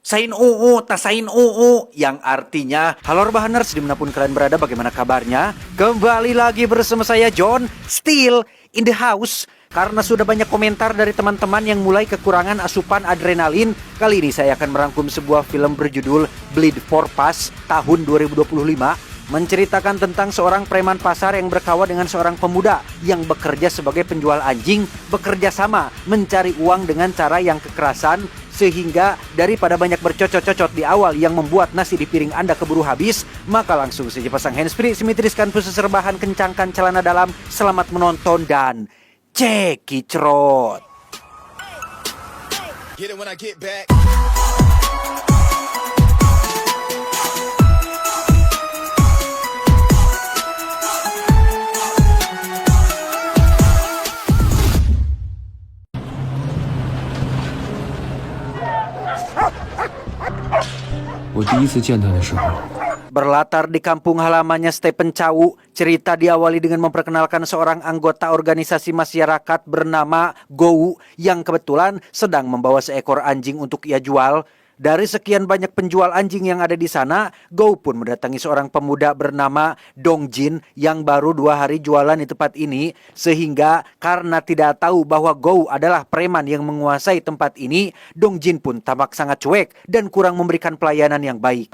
Sain UU, tasain UU, yang artinya halo Rebahaners dimanapun kalian berada, bagaimana kabarnya? Kembali lagi bersama saya John, still in the house. Karena sudah banyak komentar dari teman-teman yang mulai kekurangan asupan adrenalin, kali ini saya akan merangkum sebuah film berjudul Bleed for Pass tahun 2025, menceritakan tentang seorang preman pasar yang berkawan dengan seorang pemuda yang bekerja sebagai penjual anjing, bekerja sama mencari uang dengan cara yang kekerasan, sehingga daripada banyak bercocot-cocot di awal yang membuat nasi di piring Anda keburu habis, maka langsung saja pasang handsfree, simetriskan khusus rebahan, kencangkan celana dalam, selamat menonton dan cekicrot. Get it when I get back. Berlatar di kampung halamannya Stephen Chow, cerita diawali dengan memperkenalkan seorang anggota organisasi masyarakat bernama Gou yang kebetulan sedang membawa seekor anjing untuk ia jual. Dari sekian banyak penjual anjing yang ada di sana, Gou pun mendatangi seorang pemuda bernama Dong Jin yang baru 2 hari jualan di tempat ini, sehingga karena tidak tahu bahwa Gou adalah preman yang menguasai tempat ini, Dong Jin pun tampak sangat cuek dan kurang memberikan pelayanan yang baik.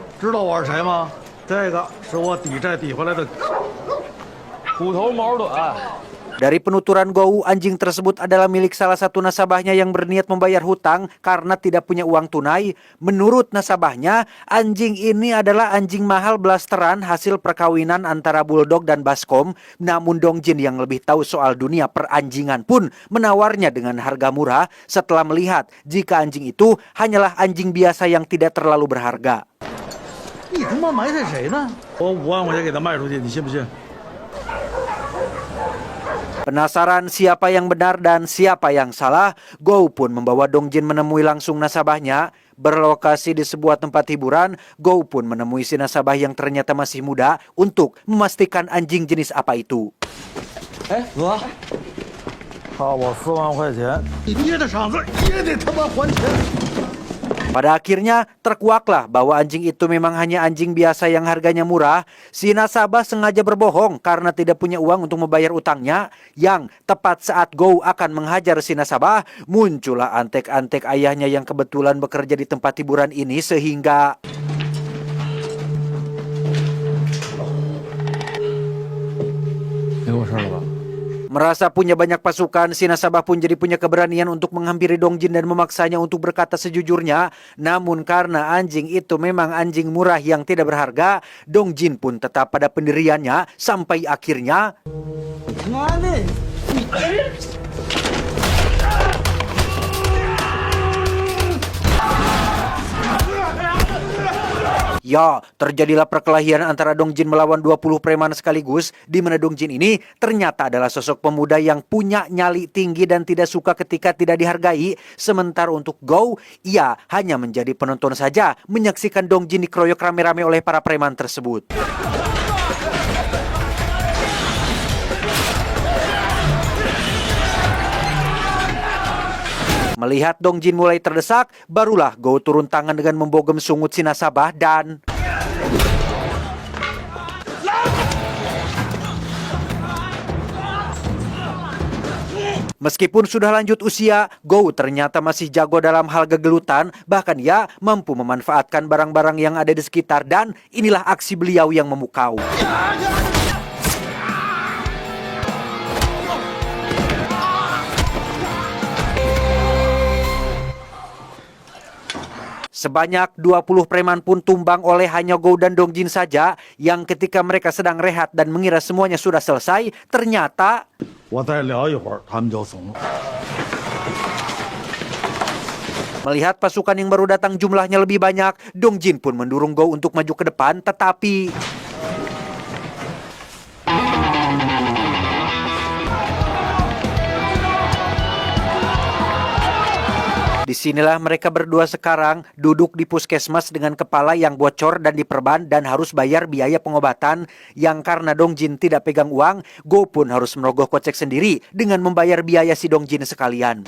Dari penuturan Gou, anjing tersebut adalah milik salah satu nasabahnya yang berniat membayar hutang karena tidak punya uang tunai. Menurut nasabahnya, anjing ini adalah anjing mahal blasteran hasil perkawinan antara Bulldog dan Baskom. Namun Dong Jin yang lebih tahu soal dunia peranjingan pun menawarnya dengan harga murah setelah melihat jika anjing itu hanyalah anjing biasa yang tidak terlalu berharga. Penasaran siapa yang benar dan siapa yang salah, Gou pun membawa Dong Jin menemui langsung nasabahnya. Berlokasi di sebuah tempat hiburan, Gou pun menemui si nasabah yang ternyata masih muda untuk memastikan anjing jenis apa itu. Pada akhirnya terkuaklah bahwa anjing itu memang hanya anjing biasa yang harganya murah. Si nasabah sengaja berbohong karena tidak punya uang untuk membayar utangnya. Yang tepat saat Gou akan menghajar si nasabah, muncullah antek-antek ayahnya yang kebetulan bekerja di tempat hiburan ini sehingga merasa punya banyak pasukan, si nasabah pun jadi punya keberanian untuk menghampiri Dong Jin dan memaksanya untuk berkata sejujurnya. Namun karena anjing itu memang anjing murah yang tidak berharga, Dong Jin pun tetap pada pendiriannya sampai akhirnya ya, terjadilah perkelahian antara Dong Jin melawan 20 preman sekaligus, di mana Dong Jin ini ternyata adalah sosok pemuda yang punya nyali tinggi dan tidak suka ketika tidak dihargai. Sementara untuk Gou, ia hanya menjadi penonton saja, menyaksikan Dong Jin dikeroyok rame-rame oleh para preman tersebut. Melihat Dong Jin mulai terdesak, barulah Gou turun tangan dengan membogem sungut si nasabah dan meskipun sudah lanjut usia, Gou ternyata masih jago dalam hal gegelutan. Bahkan ia mampu memanfaatkan barang-barang yang ada di sekitar, dan inilah aksi beliau yang memukau. Sebanyak 20 preman pun tumbang oleh hanya Gou dan Dong Jin saja, yang ketika mereka sedang rehat dan mengira semuanya sudah selesai, ternyata melihat pasukan yang baru datang jumlahnya lebih banyak, Dong Jin pun mendorong Gou untuk maju ke depan, tetapi disinilah mereka berdua sekarang duduk di puskesmas dengan kepala yang bocor dan diperban dan harus bayar biaya pengobatan. Yang karena Dong Jin tidak pegang uang, Gou pun harus merogoh kocek sendiri dengan membayar biaya si Dong Jin sekalian.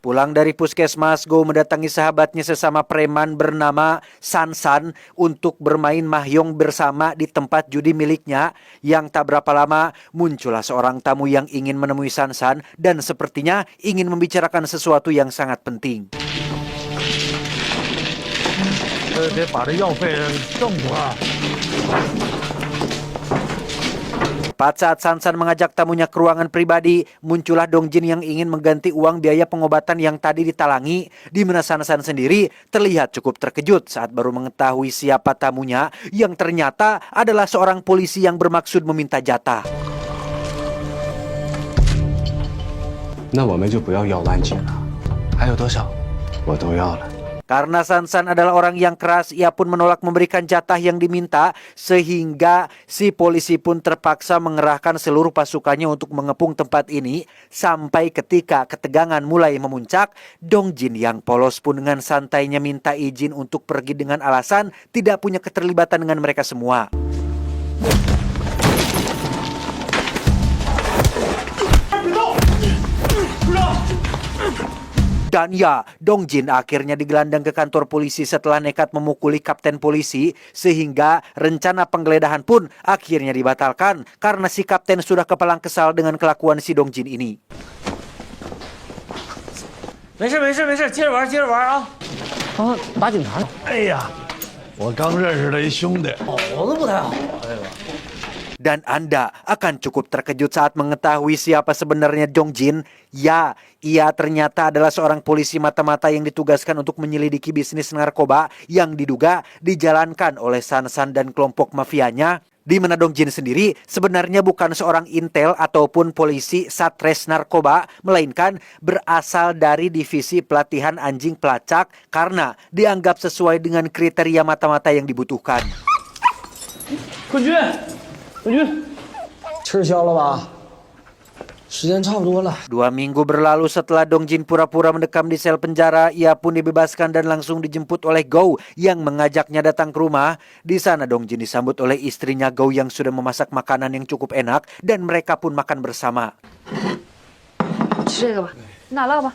Pulang dari puskesmas, Go mendatangi sahabatnya sesama preman bernama Sansan untuk bermain mahjong bersama di tempat judi miliknya. Yang tak berapa lama muncullah seorang tamu yang ingin menemui Sansan dan sepertinya ingin membicarakan sesuatu yang sangat penting. 得把这药费挣回来。 Tepat saat Sansan mengajak tamunya ke ruangan pribadi, muncullah Dongjin yang ingin mengganti uang biaya pengobatan yang tadi ditalangi, di mana Sansan sendiri terlihat cukup terkejut saat baru mengetahui siapa tamunya yang ternyata adalah seorang polisi yang bermaksud meminta jatah. 那我们就不要要完结了，还有多少？我都要了。 Karena Sansan adalah orang yang keras, ia pun menolak memberikan jatah yang diminta, sehingga si polisi pun terpaksa mengerahkan seluruh pasukannya untuk mengepung tempat ini. Sampai ketika ketegangan mulai memuncak, Dongjin yang polos pun dengan santainya minta izin untuk pergi dengan alasan tidak punya keterlibatan dengan mereka semua. Dan ya, Dongjin akhirnya digelandang ke kantor polisi setelah nekat memukuli kapten polisi, sehingga rencana penggeledahan pun akhirnya dibatalkan karena si kapten sudah kepalang kesal dengan kelakuan si Dongjin ini. 没事没事没事，接着玩接着玩啊！啊，打警察了！哎呀，我刚认识了一兄弟，脑子不太好啊，这个。 Dan Anda akan cukup terkejut saat mengetahui siapa sebenarnya Dongjin. Ya, ia ternyata adalah seorang polisi mata-mata yang ditugaskan untuk menyelidiki bisnis narkoba yang diduga dijalankan oleh Sansan dan kelompok mafianya. Di mana Dongjin sendiri sebenarnya bukan seorang intel ataupun polisi satres narkoba, melainkan berasal dari divisi pelatihan anjing pelacak karena dianggap sesuai dengan kriteria mata-mata yang dibutuhkan. 冠军，冠军， 吃消了吧？时间差不多了。 2 minggu berlalu setelah Dongjin pura-pura mendekam di sel penjara, ia pun dibebaskan dan langsung dijemput oleh Go yang mengajaknya datang ke rumah. Di sana Dongjin disambut oleh istrinya Go yang sudah memasak makanan yang cukup enak dan mereka pun makan bersama. 吃这个吧，你打捞吧。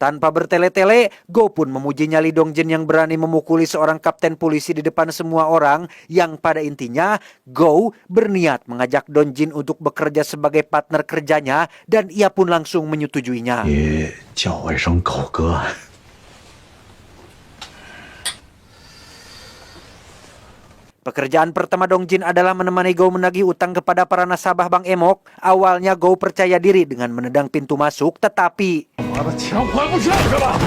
Tanpa bertele-tele, Go pun memuji nyali Dongjin yang berani memukuli seorang kapten polisi di depan semua orang, yang pada intinya Go berniat mengajak Dongjin untuk bekerja sebagai partner kerjanya dan ia pun langsung menyetujuinya. 你叫我一声狗哥。 Pekerjaan pertama Dongjin adalah menemani Go menagih utang kepada para nasabah Bank Emok. Awalnya Go percaya diri dengan menendang pintu masuk, tetapi 我的钱还不上是吧？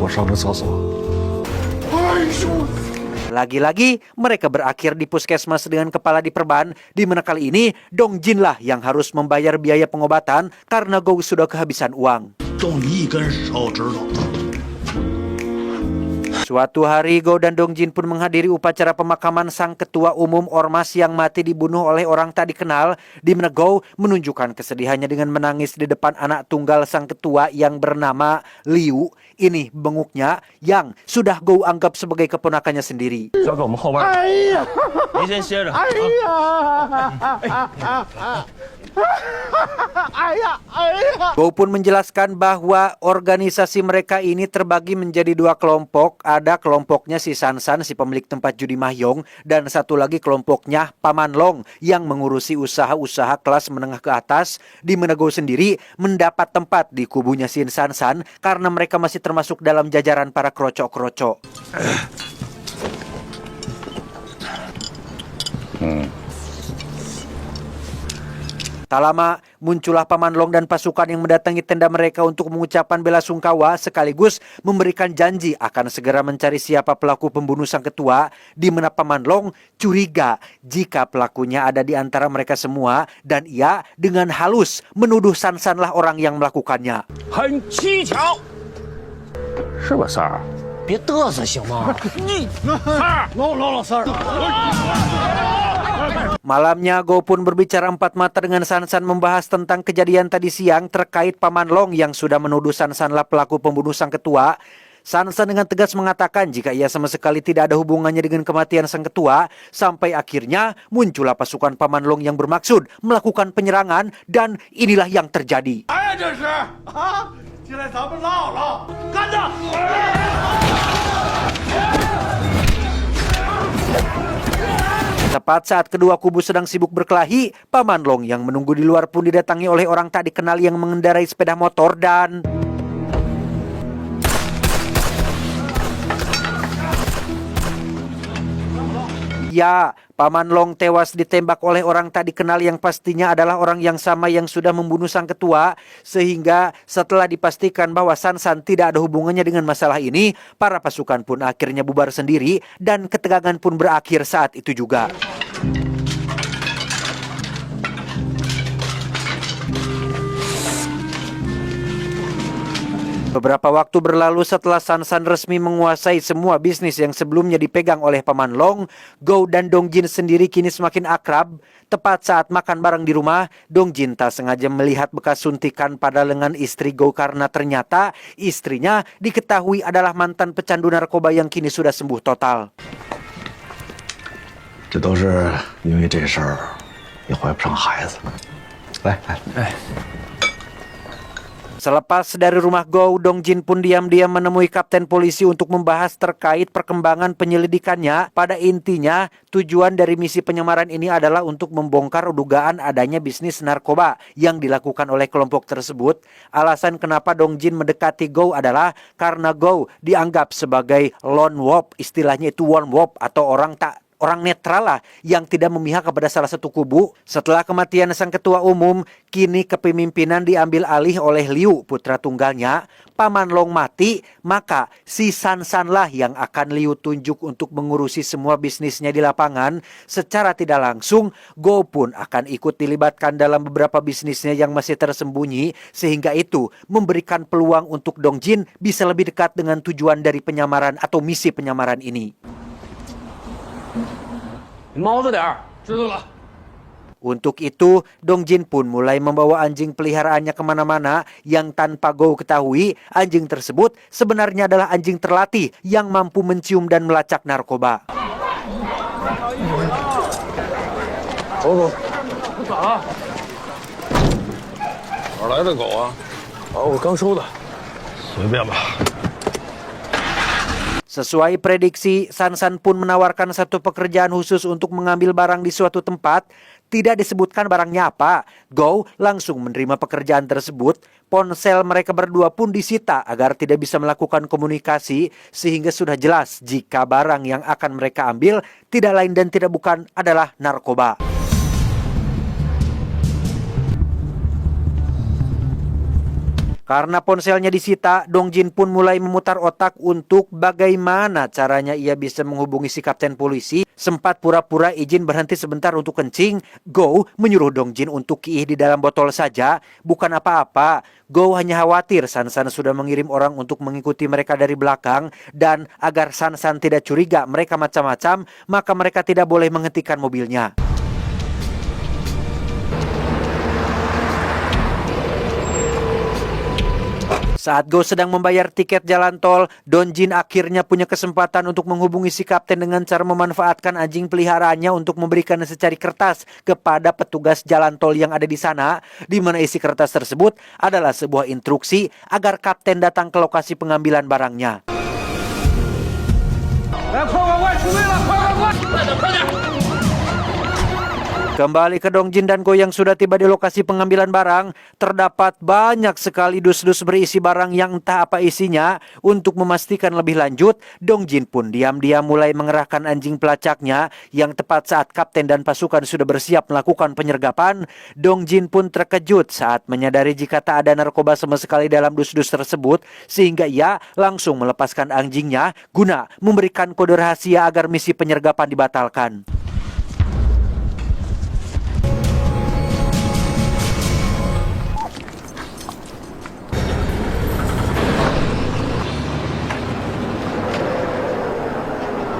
我上个厕所。哎呦！ lagi-lagi mereka berakhir di puskesmas dengan kepala diperban, di mana kali ini Dongjin lah yang harus membayar biaya pengobatan karena Go sudah kehabisan uang. 动一根手指头。 Suatu hari Go dan Dongjin pun menghadiri upacara pemakaman sang ketua umum ormas yang mati dibunuh oleh orang tak dikenal, di mana Go menunjukkan kesedihannya dengan menangis di depan anak tunggal sang ketua yang bernama Liu. Ini benguknya yang sudah Go anggap sebagai keponakannya sendiri. 交给我们后边。哎呀！您先歇着。哎呀！哎呀！哎呀！ Go pun menjelaskan bahwa organisasi mereka ini terbagi menjadi 2 kelompok. Ada kelompoknya si Sansan, si pemilik tempat judi mahjong, dan satu lagi kelompoknya Paman Long yang mengurusi usaha-usaha kelas menengah ke atas, di mana Go sendiri mendapat tempat di kubunya si Sansan karena mereka masih termasuk dalam jajaran para krocok-krocok. Tak lama, muncullah Paman Long dan pasukan yang mendatangi tenda mereka untuk mengucapkan bela sungkawa sekaligus memberikan janji akan segera mencari siapa pelaku pembunuh sang ketua, di mana Paman Long curiga jika pelakunya ada di antara mereka semua dan ia dengan halus menuduh Sansanlah orang yang melakukannya. 很蹊跷，是吧，三儿？别嘚瑟行吗？老三儿。 Malamnya Go pun berbicara empat mata dengan Sansan membahas tentang kejadian tadi siang terkait Paman Long yang sudah menuduh Sansanlah pelaku pembunuh sang ketua. San dengan tegas mengatakan jika ia sama sekali tidak ada hubungannya dengan kematian sang ketua, sampai akhirnya muncullah pasukan Paman Long yang bermaksud melakukan penyerangan dan inilah yang terjadi. 哎呀，这是啊！进来咱们唠唠，干着！ Tepat saat kedua kubu sedang sibuk berkelahi, Paman Long yang menunggu di luar pun didatangi oleh orang tak dikenal yang mengendarai sepeda motor dan... Ya, Paman Long tewas ditembak oleh orang tak dikenal yang pastinya adalah orang yang sama yang sudah membunuh sang ketua. Sehingga setelah dipastikan bahwa San tidak ada hubungannya dengan masalah ini, para pasukan pun akhirnya bubar sendiri dan ketegangan pun berakhir saat itu juga. Beberapa waktu berlalu setelah San resmi menguasai semua bisnis yang sebelumnya dipegang oleh Paman Long, Go dan Dongjin sendiri kini semakin akrab. Tepat saat makan bareng di rumah, Dongjin tak sengaja melihat bekas suntikan pada lengan istri Go karena ternyata istrinya diketahui adalah mantan pecandu narkoba yang kini sudah sembuh total. 这都是因为这事儿，也怀不上孩子。来来来。 Selepas dari rumah Go, Dongjin pun diam-diam menemui kapten polisi untuk membahas terkait perkembangan penyelidikannya. Pada intinya, tujuan dari misi penyamaran ini adalah untuk membongkar dugaan adanya bisnis narkoba yang dilakukan oleh kelompok tersebut. Alasan kenapa Dongjin mendekati Go adalah karena Go dianggap sebagai lone wolf, istilahnya itu lone wolf atau orang netral lah yang tidak memihak kepada salah satu kubu. Setelah kematian sang ketua umum, kini kepemimpinan diambil alih oleh Liu, putra tunggalnya. Paman Long mati, maka si San lah yang akan Liu tunjuk untuk mengurusi semua bisnisnya di lapangan. Secara tidak langsung, Go pun akan ikut dilibatkan dalam beberapa bisnisnya yang masih tersembunyi, sehingga itu memberikan peluang untuk Dongjin bisa lebih dekat dengan tujuan dari penyamaran atau misi penyamaran ini. 你毛着点儿，知道了。 Untuk itu, Dongjin pun mulai membawa anjing peliharaannya kemana-mana yang tanpa Go ketahui, anjing tersebut sebenarnya adalah anjing terlatih yang mampu mencium dan melacak narkoba. 走走， 我咋了？ 哪儿来的狗啊？我刚收的。 随便吧。 Sesuai prediksi, San pun menawarkan satu pekerjaan khusus untuk mengambil barang di suatu tempat. Tidak disebutkan barangnya apa. Go langsung menerima pekerjaan tersebut. Ponsel mereka berdua pun disita agar tidak bisa melakukan komunikasi, sehingga sudah jelas jika barang yang akan mereka ambil tidak lain dan tidak bukan adalah narkoba. Karena ponselnya disita, Dongjin pun mulai memutar otak untuk bagaimana caranya ia bisa menghubungi si kapten polisi. Sempat pura-pura izin berhenti sebentar untuk kencing, Go menyuruh Dongjin untuk kiih di dalam botol saja. Bukan apa-apa, Go hanya khawatir San sudah mengirim orang untuk mengikuti mereka dari belakang. Dan agar San tidak curiga mereka macam-macam, maka mereka tidak boleh menghentikan mobilnya. Saat Go sedang membayar tiket jalan tol, Dongjin akhirnya punya kesempatan untuk menghubungi si kapten dengan cara memanfaatkan anjing peliharaannya untuk memberikan secari kertas kepada petugas jalan tol yang ada di sana, di mana isi kertas tersebut adalah sebuah instruksi agar kapten datang ke lokasi pengambilan barangnya. Kembali ke Dongjin dan Go yang sudah tiba di lokasi pengambilan barang, terdapat banyak sekali dus-dus berisi barang yang entah apa isinya. Untuk memastikan lebih lanjut, Dongjin pun diam-diam mulai mengerahkan anjing pelacaknya yang tepat saat kapten dan pasukan sudah bersiap melakukan penyergapan. Dongjin pun terkejut saat menyadari jika tak ada narkoba sama sekali dalam dus-dus tersebut, sehingga ia langsung melepaskan anjingnya guna memberikan kode rahasia agar misi penyergapan dibatalkan.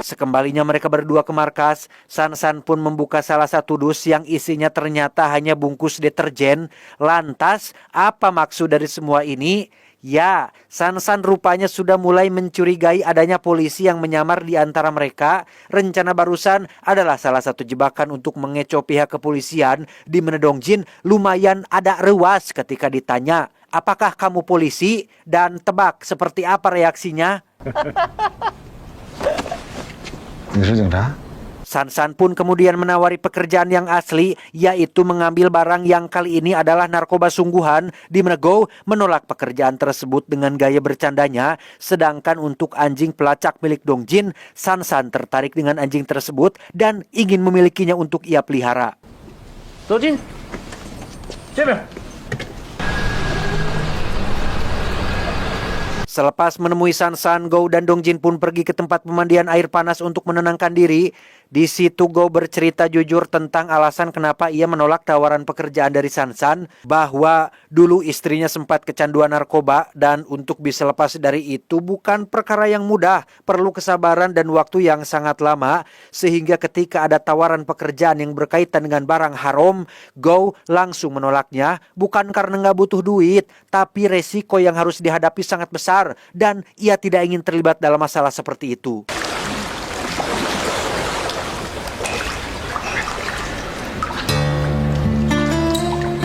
Sekembalinya mereka berdua ke markas, San pun membuka salah satu dus yang isinya ternyata hanya bungkus deterjen. Lantas, apa maksud dari semua ini? Ya, San rupanya sudah mulai mencurigai adanya polisi yang menyamar di antara mereka. Rencana barusan adalah salah satu jebakan untuk mengecoh pihak kepolisian, di mana Dongjin lumayan ada rewas ketika ditanya, apakah kamu polisi? Dan tebak seperti apa reaksinya? 你是警察？ San pun kemudian menawari pekerjaan yang asli, yaitu mengambil barang yang kali ini adalah narkoba sungguhan, di mana Go menolak pekerjaan tersebut dengan gaya bercandanya. Sedangkan untuk anjing pelacak milik Dongjin, San tertarik dengan anjing tersebut dan ingin memilikinya untuk ia pelihara. 走进这边。 Selepas menemui San, Go dan Dongjin pun pergi ke tempat pemandian air panas untuk menenangkan diri. Di situ Go bercerita jujur tentang alasan kenapa ia menolak tawaran pekerjaan dari San, bahwa dulu istrinya sempat kecanduan narkoba dan untuk bisa lepas dari itu bukan perkara yang mudah, perlu kesabaran dan waktu yang sangat lama, sehingga ketika ada tawaran pekerjaan yang berkaitan dengan barang haram, Go langsung menolaknya, bukan karena nggak butuh duit, tapi resiko yang harus dihadapi sangat besar dan ia tidak ingin terlibat dalam masalah seperti itu.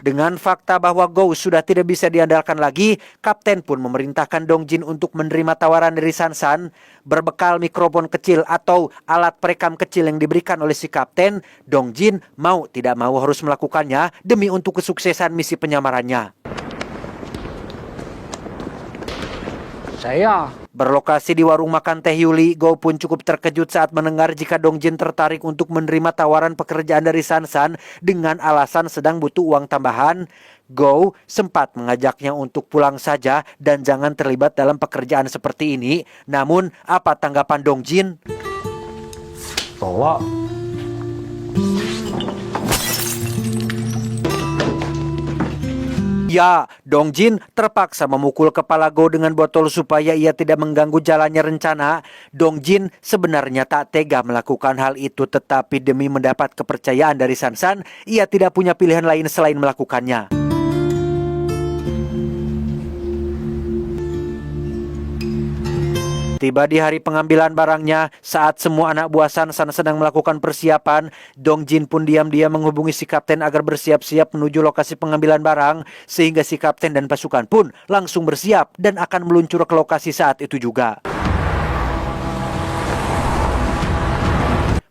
Dengan fakta bahwa Go sudah tidak bisa diandalkan lagi, Kapten pun memerintahkan Dongjin untuk menerima tawaran dari San. Berbekal mikrofon kecil atau alat perekam kecil yang diberikan oleh si Kapten, Dongjin mau tidak mau harus melakukannya demi untuk kesuksesan misi penyamarannya. 谁呀？ Berlokasi di warung makan Teh Yuli, Go pun cukup terkejut saat mendengar jika Dongjin tertarik untuk menerima tawaran pekerjaan dari San dengan alasan sedang butuh uang tambahan. Go sempat mengajaknya untuk pulang saja dan jangan terlibat dalam pekerjaan seperti ini. Namun, apa tanggapan Dongjin? 走了。 Ya, Dongjin terpaksa memukul kepala Go dengan botol supaya ia tidak mengganggu jalannya rencana. Dongjin sebenarnya tak tega melakukan hal itu, tetapi demi mendapat kepercayaan dari San, ia tidak punya pilihan lain selain melakukannya. Tiba di hari pengambilan barangnya, saat semua anak buah San sedang melakukan persiapan, Dongjin pun diam-diam menghubungi si Kapten agar bersiap-siap menuju lokasi pengambilan barang, sehingga si Kapten dan pasukan pun langsung bersiap dan akan meluncur ke lokasi saat itu juga.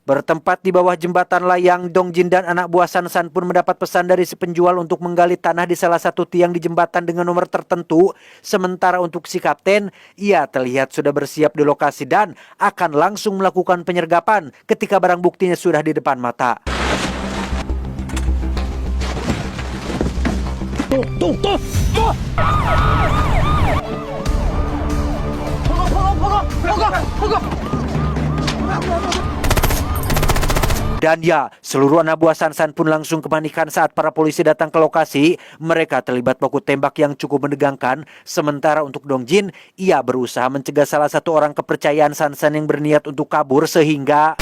Bertempat di bawah jembatan layang, Dongjin dan anak buah San pun mendapat pesan dari si penjual untuk menggali tanah di salah satu tiang di jembatan dengan nomor tertentu. Sementara untuk si Kapten, ia terlihat sudah bersiap di lokasi dan akan langsung melakukan penyergapan ketika barang buktinya sudah di depan mata. Dan ya, seluruh anak buah San pun langsung kepanikan saat para polisi datang ke lokasi. Mereka terlibat baku tembak yang cukup menegangkan. Sementara untuk Dongjin, ia berusaha mencegah salah satu orang kepercayaan San yang berniat untuk kabur sehingga...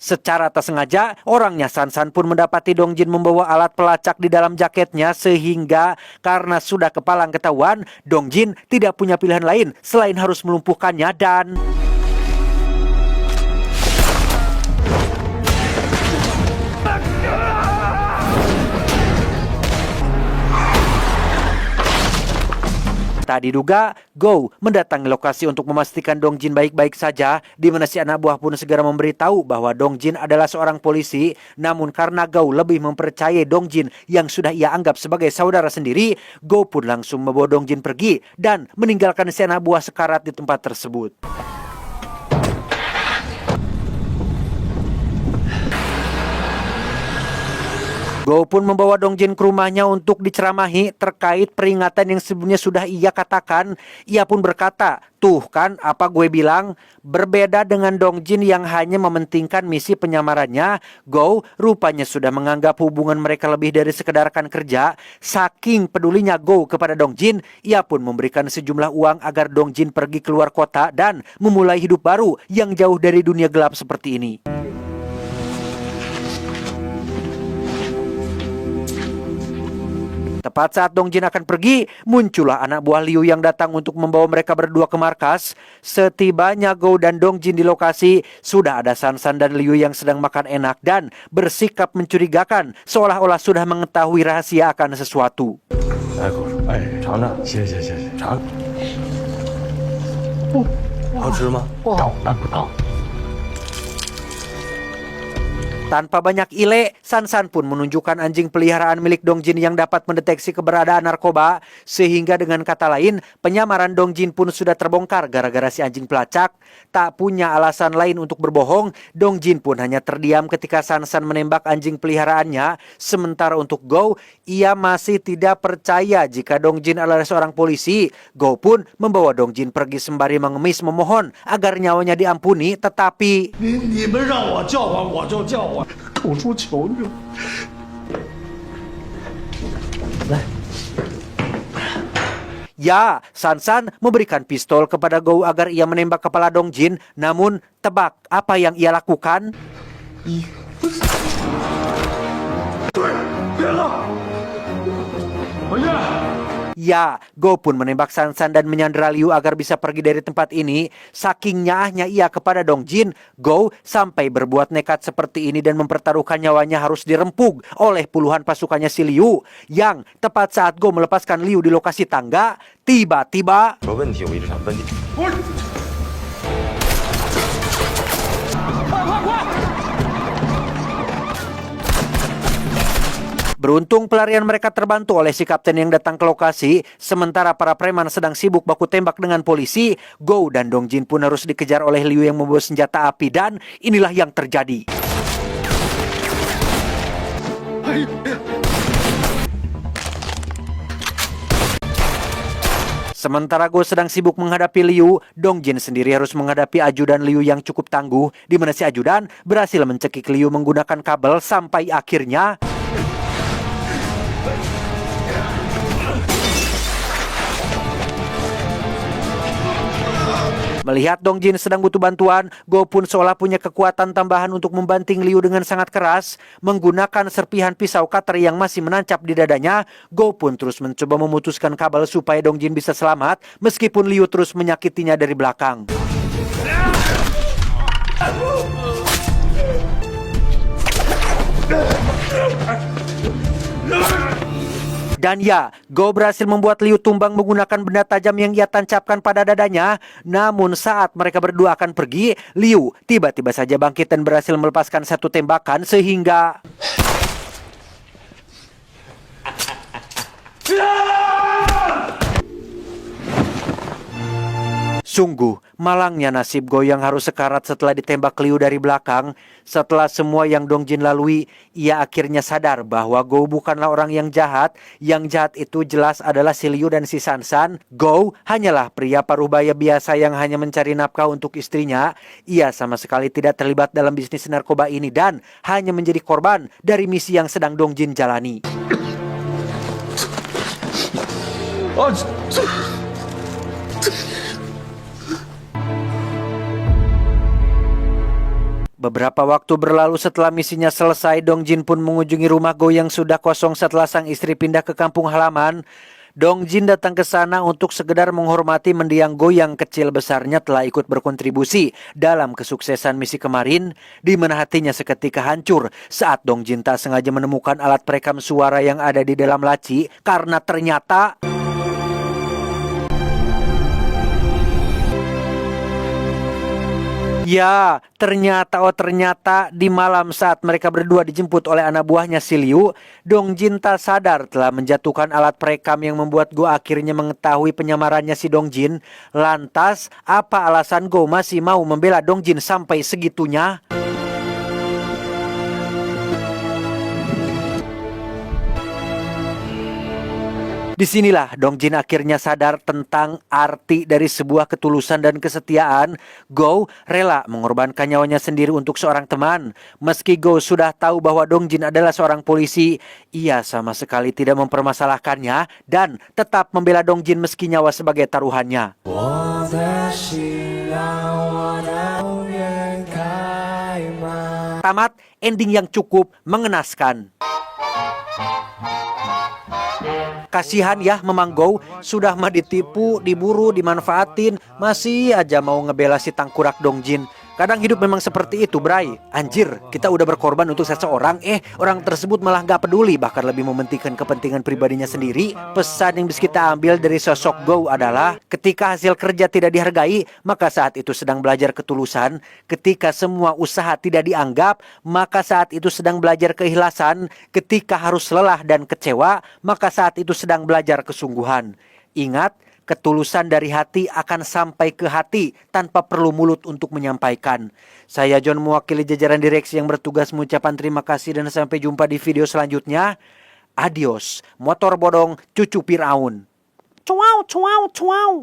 Secara tak sengaja, orangnya San pun mendapati Dongjin membawa alat pelacak di dalam jaketnya, sehingga karena sudah kepalang ketahuan, Dongjin tidak punya pilihan lain selain harus melumpuhkannya dan... Tak diduga, Go mendatangi lokasi untuk memastikan Dongjin baik-baik saja, di mana si anak buah pun segera memberitahu bahwa Dongjin adalah seorang polisi. Namun karena Go lebih mempercayai Dongjin yang sudah ia anggap sebagai saudara sendiri, Go pun langsung membawa Dongjin pergi dan meninggalkan si anak buah sekarat di tempat tersebut. Go pun membawa Dongjin ke rumahnya untuk diceramahi terkait peringatan yang sebelumnya sudah ia katakan. Ia pun berkata, tuh kan apa gue bilang, berbeda dengan Dongjin yang hanya mementingkan misi penyamarannya. Go rupanya sudah menganggap hubungan mereka lebih dari sekedar rekan kerja. Saking pedulinya Go kepada Dongjin, ia pun memberikan sejumlah uang agar Dongjin pergi keluar kota dan memulai hidup baru yang jauh dari dunia gelap seperti ini. Tepat saat Dongjin akan pergi, muncullah anak buah Liu yang datang untuk membawa mereka berdua ke markas. Setibanya Go dan Dongjin di lokasi, sudah ada Sansan dan Liu yang sedang makan enak dan bersikap mencurigakan, seolah-olah sudah mengetahui rahasia akan sesuatu. 来口水，哎，尝尝，谢谢，尝。好吃吗？不好，不好。 Tanpa banyak ile, Sansan pun menunjukkan anjing peliharaan milik Dongjin yang dapat mendeteksi keberadaan narkoba. Sehingga dengan kata lain, penyamaran Dongjin pun sudah terbongkar gara-gara si anjing pelacak. Tak punya alasan lain untuk berbohong, Dongjin pun hanya terdiam ketika Sansan menembak anjing peliharaannya. Sementara untuk Go, ia masih tidak percaya jika Dongjin adalah seorang polisi. Go pun membawa Dongjin pergi sembari mengemis memohon agar nyawanya diampuni, tetapi... 你们让我叫唤我就叫唤，口出求你了。来， Ya, Sansan memberikan pistol kepada Go agar ia menembak kepala Dongjin. Namun, tebak apa yang ia lakukan? 别了，回去。 Ya, Go pun menembak Sansan dan menyandera Liu agar bisa pergi dari tempat ini. Saking nyahnya ia kepada Dongjin, Go sampai berbuat nekat seperti ini dan mempertaruhkan nyawanya harus dirempug oleh puluhan pasukannya si Liu. Yang tepat saat Go melepaskan Liu di lokasi tangga, tiba-tiba... 有问题，我一直想问你。 Beruntung pelarian mereka terbantu oleh si kapten yang datang ke lokasi. Sementara para preman sedang sibuk baku tembak dengan polisi, Go dan Dongjin pun harus dikejar oleh Liu yang membawa senjata api. Dan inilah yang terjadi. Sementara Go sedang sibuk menghadapi Liu, Dongjin sendiri harus menghadapi ajudan Liu yang cukup tangguh, di mana si ajudan berhasil mencekik Liu menggunakan kabel sampai akhirnya... Melihat Dongjin sedang butuh bantuan, Go pun seolah punya kekuatan tambahan untuk membanting Liu dengan sangat keras. Menggunakan serpihan pisau cutter yang masih menancap di dadanya, Go pun terus mencoba memutuskan kabel supaya Dongjin bisa selamat, meskipun Liu terus menyakitinya dari belakang. Dan ya, Go berhasil membuat Liu tumbang menggunakan benda tajam yang ia tancapkan pada dadanya. Namun saat mereka berdua akan pergi, Liu tiba-tiba saja bangkit dan berhasil melepaskan satu tembakan sehingga... Sungguh, malangnya nasib Go yang harus sekarat setelah ditembak Liu dari belakang. Setelah semua yang Dongjin lalui, ia akhirnya sadar bahwa Go bukanlah orang yang jahat. Yang jahat itu jelas adalah si Liu dan si Sansan. Go hanyalah pria paruh baya biasa yang hanya mencari nafkah untuk istrinya. Ia sama sekali tidak terlibat dalam bisnis narkoba ini dan hanya menjadi korban dari misi yang sedang Dongjin jalani. Beberapa waktu berlalu setelah misinya selesai, Dongjin pun mengunjungi rumah Go yang sudah kosong setelah sang istri pindah ke kampung halaman. Dongjin datang ke sana untuk sekedar menghormati mendiang Go yang kecil besarnya telah ikut berkontribusi dalam kesuksesan misi kemarin, di mana hatinya seketika hancur saat Dongjin tak sengaja menemukan alat perekam suara yang ada di dalam laci karena ternyata... Ya, ternyata di malam saat mereka berdua dijemput oleh anak buahnya si Liu, Dongjin tak sadar telah menjatuhkan alat perekam yang membuat Go akhirnya mengetahui penyamarannya si Dongjin. Lantas, apa alasan Go masih mau membela Dongjin sampai segitunya? Disinilah Dongjin akhirnya sadar tentang arti dari sebuah ketulusan dan kesetiaan. Go rela mengorbankan nyawanya sendiri untuk seorang teman. Meski Go sudah tahu bahwa Dongjin adalah seorang polisi, ia sama sekali tidak mempermasalahkannya dan tetap membela Dongjin meski nyawa sebagai taruhannya. Tamat, ending yang cukup mengenaskan. Kasihan ya memang Go, sudah mah ditipu, diburu, dimanfaatin, masih aja mau ngebela si tangkurak Dongjin. Kadang hidup memang seperti itu, Bray. Anjir, kita udah berkorban untuk seseorang, orang tersebut malah gak peduli, bahkan lebih mementingkan kepentingan pribadinya sendiri. Pesan yang bisa kita ambil dari sosok Go adalah, ketika hasil kerja tidak dihargai, maka saat itu sedang belajar ketulusan. Ketika semua usaha tidak dianggap, maka saat itu sedang belajar keikhlasan. Ketika harus lelah dan kecewa, maka saat itu sedang belajar kesungguhan. Ingat, ketulusan dari hati akan sampai ke hati tanpa perlu mulut untuk menyampaikan. Saya John mewakili jajaran direksi yang bertugas mengucapkan terima kasih dan sampai jumpa di video selanjutnya. Adios, motor bodong cucu Firaun. Cuau, cuau, cuau.